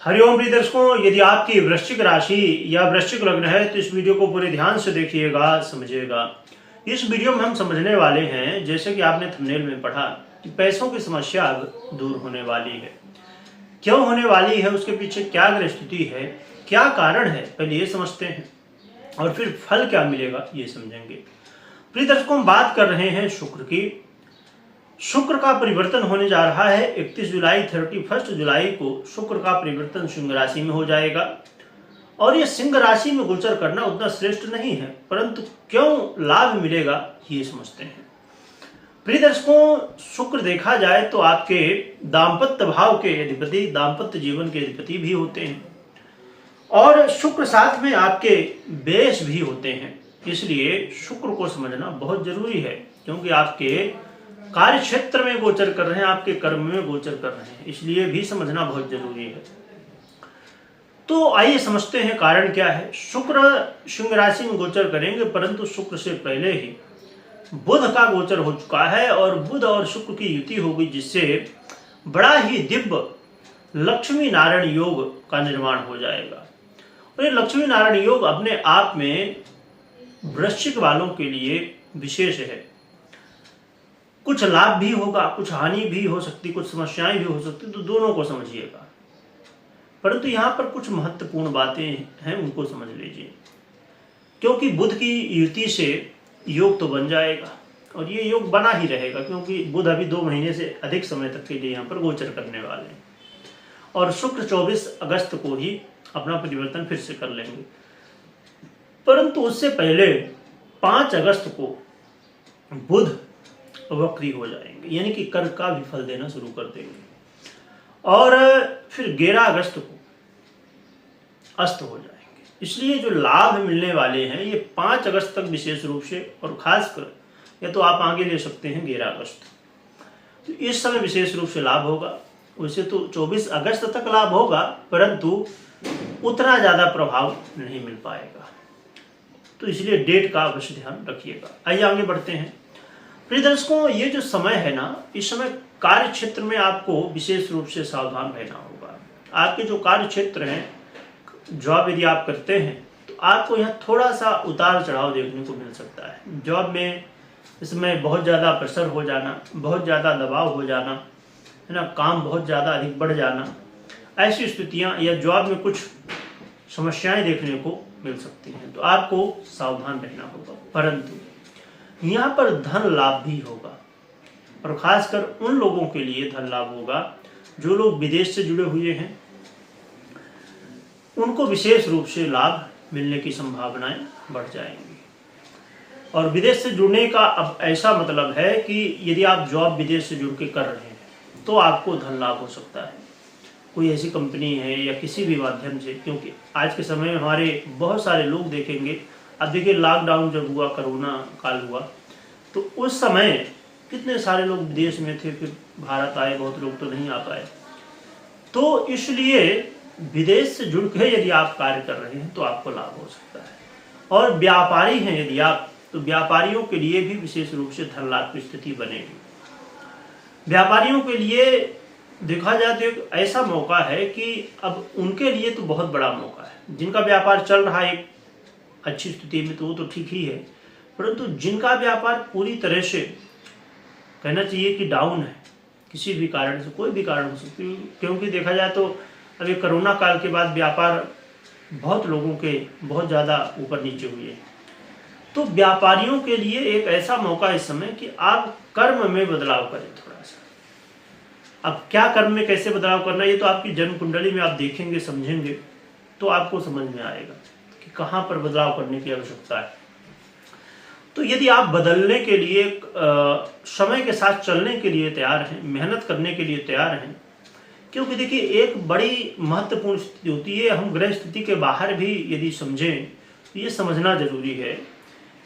हरिओम प्रिय दर्शकों, यदि आपकी वृश्चिक राशि या वृश्चिक लग्न है तो इस वीडियो को पूरे ध्यान से देखिएगा, समझिएगा। इस वीडियो में हम समझने वाले हैं, जैसे कि आपने थंबनेल में पढ़ा, कि पैसों की समस्या अब दूर होने वाली है। क्यों होने वाली है, उसके पीछे क्या ग्रह स्थिति है, क्या कारण है, पहले ये समझते हैं और फिर फल क्या मिलेगा ये समझेंगे। प्रिय दर्शकों, बात कर रहे हैं शुक्र की। शुक्र का परिवर्तन होने जा रहा है 31 जुलाई 31 जुलाई को शुक्र का परिवर्तन सिंह राशि में हो जाएगा। और ये सिंह राशि में गोचर करना उतना श्रेष्ठ नहीं है, परंतु क्यों लाभ मिलेगा ये समझते हैं। प्रिय दर्शकों, शुक्र देखा जाए तो आपके दाम्पत्य भाव के अधिपति, दाम्पत्य जीवन के अधिपति भी होते हैं और शुक्र साथ में आपके बेश भी होते हैं। इसलिए शुक्र को समझना बहुत जरूरी है, क्योंकि आपके कार्य क्षेत्र में गोचर कर रहे हैं, आपके कर्म में गोचर कर रहे हैं, इसलिए भी समझना बहुत जरूरी है। तो आइए समझते हैं कारण क्या है। शुक्र सिंह राशि में गोचर करेंगे, परंतु शुक्र से पहले ही बुध का गोचर हो चुका है और बुध और शुक्र की युति होगी, जिससे बड़ा ही दिव्य लक्ष्मी नारायण योग का निर्माण हो जाएगा। और ये लक्ष्मी नारायण योग अपने आप में वृश्चिक वालों के लिए विशेष है। कुछ लाभ भी होगा, कुछ हानि भी हो सकती, कुछ समस्याएं भी हो सकती, तो दोनों को समझिएगा। परंतु यहाँ पर कुछ महत्वपूर्ण बातें हैं, उनको समझ लीजिए। क्योंकि बुध की युति से योग तो बन जाएगा और ये योग बना ही रहेगा, क्योंकि बुध अभी 2 महीने से अधिक समय तक के लिए यहाँ पर गोचर करने वाले हैं और शुक्र 24 अगस्त को ही अपना परिवर्तन फिर से कर लेंगे। परंतु उससे पहले 5 अगस्त को बुध वक्री हो जाएंगे, यानी कि कर्क का भी फल देना शुरू कर देंगे और फिर 11 अगस्त को अस्त हो जाएंगे। इसलिए जो लाभ मिलने वाले हैं ये 5 अगस्त तक विशेष रूप से, और खासकर या तो आप आगे ले सकते हैं 11 अगस्त, तो इस समय विशेष रूप से लाभ होगा। वैसे तो 24 अगस्त तक लाभ होगा, परंतु उतना ज्यादा प्रभाव नहीं मिल पाएगा, तो इसलिए डेट का अवश्य ध्यान रखिएगा। आइए आगे बढ़ते हैं। प्रिय दर्शकों, ये जो समय है ना, इस समय कार्य क्षेत्र में आपको विशेष रूप से सावधान रहना होगा। आपके जो कार्य क्षेत्र हैं, जॉब यदि आप करते हैं तो आपको यहाँ थोड़ा सा उतार चढ़ाव देखने को मिल सकता है। जॉब में इसमें बहुत ज़्यादा प्रेशर हो जाना, बहुत ज़्यादा दबाव हो जाना, है ना, काम बहुत ज़्यादा अधिक बढ़ जाना, ऐसी स्थितियाँ या जॉब में कुछ समस्याएं देखने को मिल सकती हैं, तो आपको सावधान रहना होगा। परंतु यहाँ पर धन लाभ भी होगा और खासकर उन लोगों के लिए धन लाभ होगा जो लोग विदेश से जुड़े हुए हैं, उनको विशेष रूप से लाभ मिलने की संभावनाएं बढ़ जाएंगी। और विदेश से जुड़ने का अब ऐसा मतलब है कि यदि आप जॉब विदेश से जुड़ के कर रहे हैं तो आपको धन लाभ हो सकता है, कोई ऐसी कंपनी है या किसी भी माध्यम से। क्योंकि आज के समय में हमारे बहुत सारे लोग देखेंगे, अब देखिए लॉकडाउन जब हुआ, कोरोना काल हुआ, तो उस समय कितने सारे लोग विदेश में थे, फिर भारत आए, बहुत लोग तो नहीं आ पाए। तो इसलिए विदेश से जुड़ के यदि आप कार्य कर रहे हैं तो आपको लाभ हो सकता है। और व्यापारी हैं यदि आप, तो व्यापारियों के लिए भी विशेष रूप से धन लाभ की स्थिति बनेगी। व्यापारियों के लिए देखा जाए तो एक ऐसा मौका है कि अब उनके लिए तो बहुत बड़ा मौका है। जिनका व्यापार चल रहा है अच्छी स्थिति में तो वो तो ठीक ही है, परंतु जिनका व्यापार पूरी तरह से कहना चाहिए कि डाउन है, किसी भी कारण से, कोई भी कारण हो सकती है, क्योंकि देखा जाए तो अभी कोरोना काल के बाद व्यापार बहुत लोगों के बहुत ज़्यादा ऊपर नीचे हुए हैं। तो व्यापारियों के लिए एक ऐसा मौका इस समय कि आप कर्म में बदलाव करें थोड़ा सा। अब क्या कर्म में कैसे बदलाव करना, ये तो आपकी जन्म कुंडली में आप देखेंगे, समझेंगे तो आपको समझ में आएगा कि कहाँ पर बदलाव करने की आवश्यकता है। तो यदि आप बदलने के लिए, समय के साथ चलने के लिए तैयार हैं, मेहनत करने के लिए तैयार हैं, क्योंकि देखिए एक बड़ी महत्वपूर्ण स्थिति होती है, हम ग्रह स्थिति के बाहर भी यदि समझें तो ये समझना जरूरी है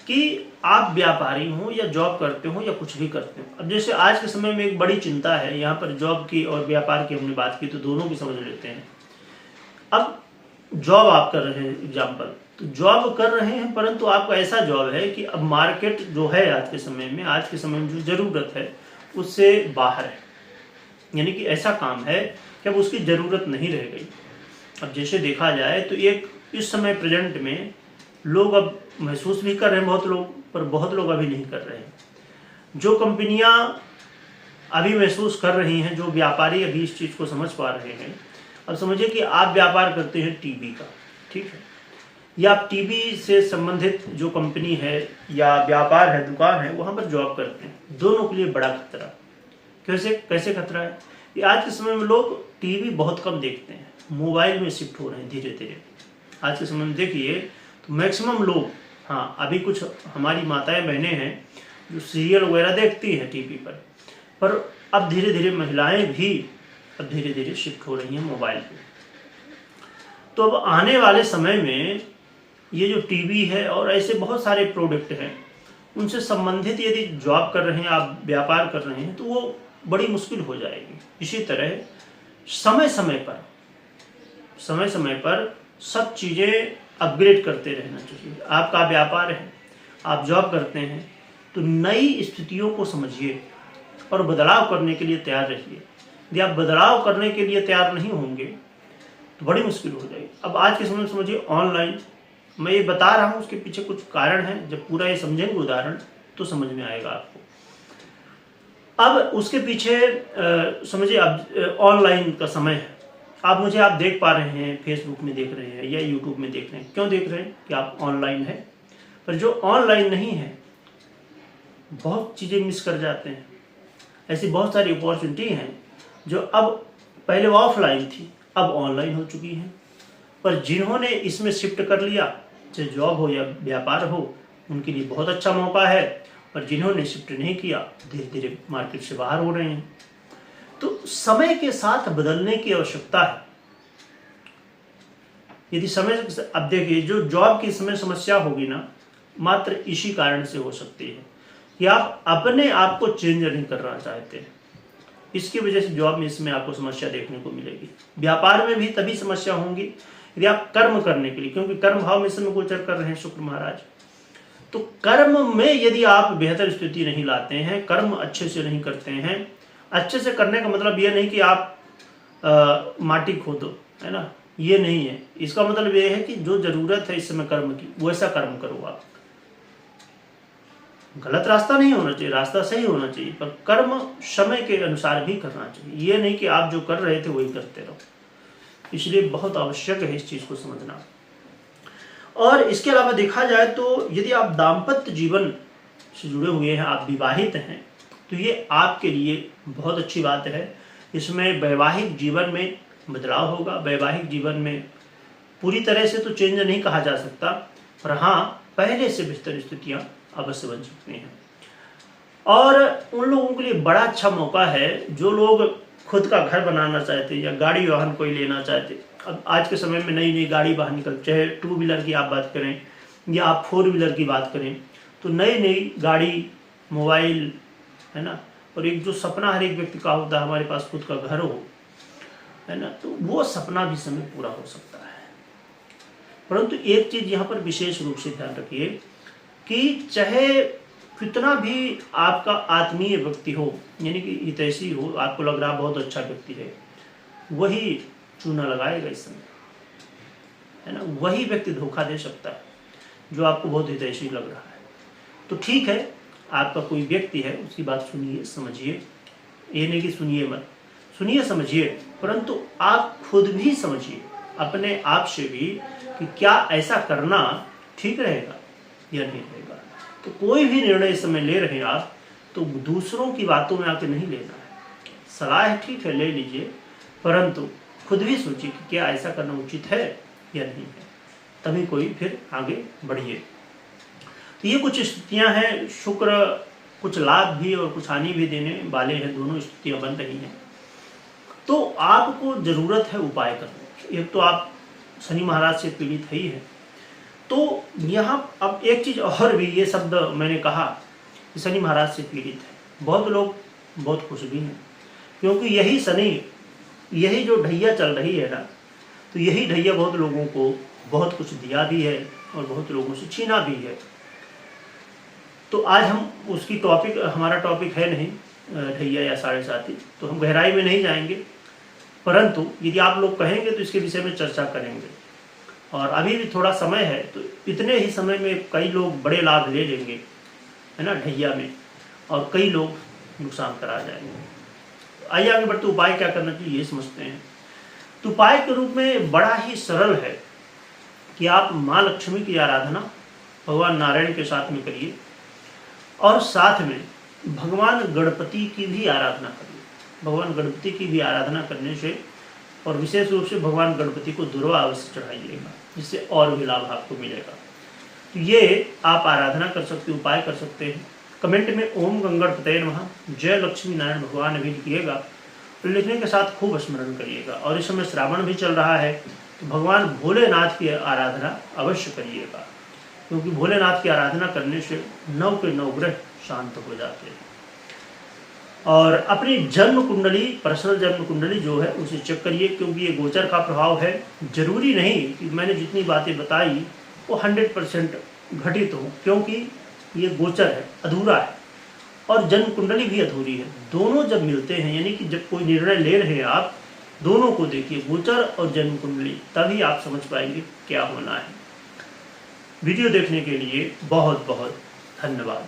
कि आप व्यापारी हो या जॉब करते हो या कुछ भी करते हो। अब जैसे आज के समय में एक बड़ी चिंता है, यहाँ पर जॉब की और व्यापार की हमने बात की, तो दोनों की समझ लेते हैं। अब जॉब आप कर रहे हैं, एग्जाम्पल, तो जॉब कर रहे हैं, परंतु आपका ऐसा जॉब है कि अब मार्केट जो है आज के समय में जो जरूरत है उससे बाहर है, यानी कि ऐसा काम है कि अब उसकी जरूरत नहीं रह गई। अब जैसे देखा जाए तो एक इस समय प्रेजेंट में लोग अब महसूस भी कर रहे हैं, बहुत लोग, पर बहुत लोग अभी नहीं कर रहे हैं। जो कंपनियां अभी महसूस कर रही हैं, जो व्यापारी अभी इस चीज़ को समझ पा रहे हैं, अब समझिए कि आप व्यापार करते हैं टीवी का, ठीक है, या आप टीवी से संबंधित जो कंपनी है या व्यापार है, दुकान है, वहाँ पर जॉब करते हैं। दोनों के लिए बड़ा खतरा। कैसे कैसे खतरा है? कि आज के समय में लोग टीवी बहुत कम देखते हैं, मोबाइल में शिफ्ट हो रहे हैं धीरे धीरे। आज के समय में देखिए तो मैक्सिमम लोग, हाँ अभी कुछ हमारी माताएं बहनें हैं जो सीरियल वगैरह देखती हैं टीवी पर अब धीरे धीरे महिलाएं भी अब धीरे धीरे शिफ्ट हो रही हैं मोबाइल पे। तो अब आने वाले समय में ये जो टीवी है और ऐसे बहुत सारे प्रोडक्ट हैं, उनसे संबंधित यदि जॉब कर रहे हैं, आप व्यापार कर रहे हैं, तो वो बड़ी मुश्किल हो जाएगी। इसी तरह समय समय पर सब चीज़ें अपग्रेड करते रहना चाहिए। आपका व्यापार है, आप जॉब करते हैं, तो नई स्थितियों को समझिए और बदलाव करने के लिए तैयार रहिए। यदि आप बदलाव करने के लिए तैयार नहीं होंगे तो बड़ी मुश्किल हो जाएगी। अब आज के समय में समझिए ऑनलाइन, मैं ये बता रहा हूँ, उसके पीछे कुछ कारण है, जब पूरा ये समझेंगे उदाहरण तो समझ में आएगा आपको। अब उसके पीछे समझिए अब ऑनलाइन का समय है, आप देख पा रहे हैं, फेसबुक में देख रहे हैं या यूट्यूब में देख रहे हैं। क्यों देख रहे हैं? कि आप ऑनलाइन है। पर जो ऑनलाइन नहीं है बहुत चीज़ें मिस कर जाते हैं। ऐसी बहुत सारी अपॉर्चुनिटी हैं जो अब पहले ऑफलाइन थी, अब ऑनलाइन हो चुकी हैं। पर जिन्होंने इसमें शिफ्ट कर लिया, चाहे जॉब हो या व्यापार हो, उनके लिए बहुत अच्छा मौका है। पर जिन्होंने शिफ्ट नहीं किया, धीरे धीरे मार्केट से बाहर हो रहे हैं। तो समय के साथ बदलने की आवश्यकता है। यदि समय, अब देखिए जो जॉब की समय समस्या होगी ना, मात्र इसी कारण से हो सकती है कि आप अपने आप को चेंज नहीं करना चाहते हैं। इसकी वजह से जॉब में इसमें आपको समस्या देखने को मिलेगी। व्यापार में भी तभी समस्या होंगी यदि आप कर्म करने के लिए, क्योंकि कर्म भाव में समय गोचर कर रहे हैं शुक्र महाराज, तो कर्म में यदि आप बेहतर स्थिति नहीं लाते हैं, कर्म अच्छे से नहीं करते हैं। अच्छे से करने का मतलब ये नहीं कि आप माटी खोदो, है ना, ये नहीं है। इसका मतलब ये है कि जो जरूरत है इस समय कर्म की, वैसा कर्म करो। आप गलत रास्ता नहीं होना चाहिए, रास्ता सही होना चाहिए, पर कर्म समय के अनुसार भी करना चाहिए। ये नहीं कि आप जो कर रहे थे वही करते रहो। इसलिए बहुत आवश्यक है इस चीज को समझना। और इसके अलावा देखा जाए तो यदि आप दाम्पत्य जीवन से जुड़े हुए हैं, आप विवाहित हैं, तो ये आपके लिए बहुत अच्छी बात है। इसमें वैवाहिक जीवन में बदलाव होगा। वैवाहिक जीवन में पूरी तरह से तो चेंज नहीं कहा जा सकता, पर हाँ पहले से बेहतर स्थितियां अवश्य बन सकती हैं। और उन लोगों के लिए बड़ा अच्छा मौका है जो लोग खुद का घर बनाना चाहते या गाड़ी वाहन कोई लेना चाहते। अब आज के समय में नई नई गाड़ी वाहन निकल, चाहे 2 व्हीलर की आप बात करें या आप 4 व्हीलर की बात करें, तो नई नई गाड़ी, मोबाइल, है ना, और एक जो सपना हर एक व्यक्ति का होता है, हमारे पास खुद का घर हो, है ना, तो वो सपना भी समय पूरा हो सकता है। परंतु एक चीज यहाँ पर विशेष रूप से ध्यान रखिए कि चाहे कितना भी आपका आत्मीय व्यक्ति हो, यानी कि हितैषी हो, आपको लग रहा बहुत अच्छा व्यक्ति है, वही चूना लगाएगा इस समय, है ना, वही व्यक्ति धोखा दे सकता है जो आपको बहुत हितैषी लग रहा है। तो ठीक है, आपका कोई व्यक्ति है, उसकी बात सुनिए, समझिए। ये नहीं कि सुनिए मत, सुनिए समझिए, परंतु आप खुद भी समझिए अपने आप से भी कि क्या ऐसा करना ठीक रहेगा या नहीं रहेगा। तो कोई भी निर्णय इस समय ले रहे हैं आप, तो दूसरों की बातों में आके नहीं लेना है। सलाह ठीक है, ले लीजिए, परंतु खुद भी सोचिए कि क्या ऐसा करना उचित है या नहीं है, तभी कोई फिर आगे बढ़िए। तो ये कुछ स्थितियां हैं। शुक्र कुछ लाभ भी और कुछ हानि भी देने वाले हैं, दोनों स्थितियां बन रही हैं। तो आपको जरूरत है उपाय करने की। एक तो आप शनि महाराज से पीड़ित ही हैं, तो यहाँ अब एक चीज और भी, ये शब्द मैंने कहा कि शनि महाराज से पीड़ित है, बहुत लोग बहुत खुश भी हैं, क्योंकि यही शनि, यही जो ढैया चल रही है ना, तो यही ढैया बहुत लोगों को बहुत कुछ दिया भी है और बहुत लोगों से छीना भी है। तो आज हम उसकी हमारा टॉपिक है नहीं ढैया या साढ़े साथी, तो हम गहराई में नहीं जाएंगे। परंतु यदि आप लोग कहेंगे तो इसके विषय में चर्चा करेंगे। और अभी भी थोड़ा समय है, तो इतने ही समय में कई लोग बड़े लाभ ले लेंगे, है ना, ढैया में, और कई लोग नुकसान करा जाएंगे। आइए आगे बढ़ते उपाय क्या करना चाहिए ये समझते हैं। तो उपाय के रूप में बड़ा ही सरल है कि आप माँ लक्ष्मी की आराधना भगवान नारायण के साथ में करिए, और साथ में भगवान गणपति की भी आराधना करिए। भगवान गणपति की भी आराधना करने से, और विशेष रूप से भगवान गणपति को दुर्वा अवश्य चढ़ाइएगा, जिससे और भी लाभ आपको मिलेगा। तो ये आप आराधना कर सकते, उपाय कर सकते हैं। कमेंट में ओम गंगणपतये नमः, जय लक्ष्मी नारायण भगवान भी लिखिएगा। तो लिखने के साथ खूब स्मरण करिएगा। और इस समय श्रावण भी चल रहा है, तो भगवान भोलेनाथ की आराधना अवश्य करिएगा, क्योंकि भोलेनाथ की आराधना करने से 9 के 9 ग्रह शांत हो जाते हैं। और अपनी जन्म कुंडली, पर्सनल जन्म कुंडली जो है उसे चेक करिए, क्योंकि ये गोचर का प्रभाव है। जरूरी नहीं कि मैंने जितनी बातें बताई वो 100% घटित हो, क्योंकि ये गोचर है, अधूरा है, और जन्म कुंडली भी अधूरी है। दोनों जब मिलते हैं, यानी कि जब कोई निर्णय ले रहे हैं आप, दोनों को देखिए, गोचर और जन्म कुंडली, तभी आप समझ पाएंगे क्या होना है। वीडियो देखने के लिए बहुत बहुत धन्यवाद।